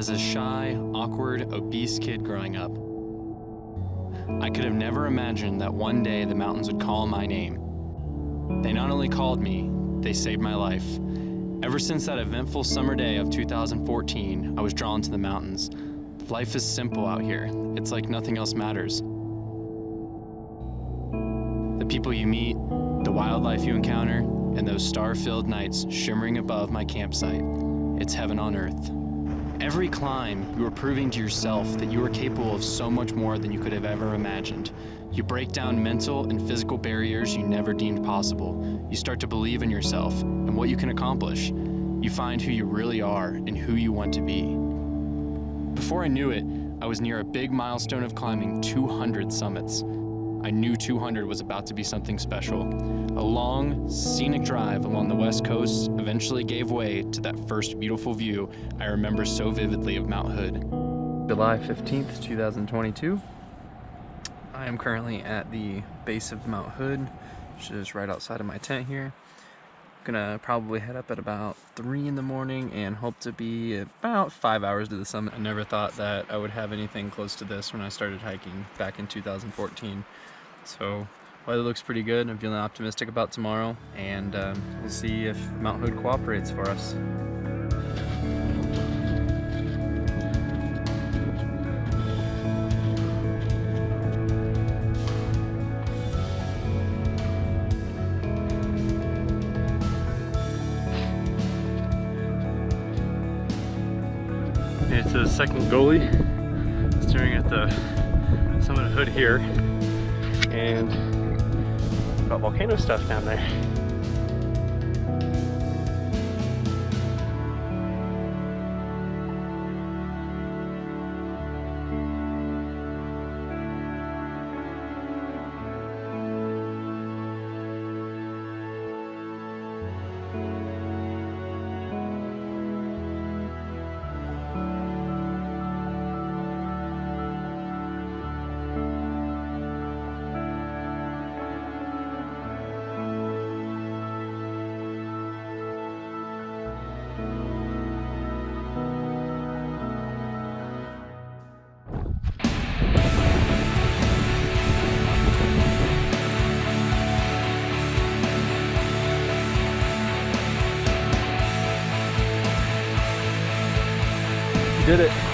as a shy, awkward, obese kid growing up. I could have never imagined that one day the mountains would call my name. They not only called me, they saved my life. Ever since that eventful summer day of 2014, I was drawn to the mountains. Life is simple out here. It's like nothing else matters. The people you meet, the wildlife you encounter, and those star-filled nights shimmering above my campsite. It's heaven on earth. Every climb, you are proving to yourself that you are capable of so much more than you could have ever imagined. You break down mental and physical barriers you never deemed possible. You start to believe in yourself and what you can accomplish. You find who you really are and who you want to be. Before I knew it, I was near a big milestone of climbing 200 summits. I knew 200 was about to be something special. A long, scenic drive along the West Coast eventually gave way to that first beautiful view I remember so vividly of Mount Hood. July 15th, 2022. I am currently at the base of Mount Hood, which is right outside of my tent here. Gonna probably head up at about 3 in the morning and hope to be about 5 hours to the summit. I never thought that I would have anything close to this when I started hiking back in 2014. So weather looks pretty good. I'm feeling optimistic about tomorrow, and we'll see if Mount Hood cooperates for us. It's a second goalie staring at the summit of Hood here, and got volcano stuff down there. Did it.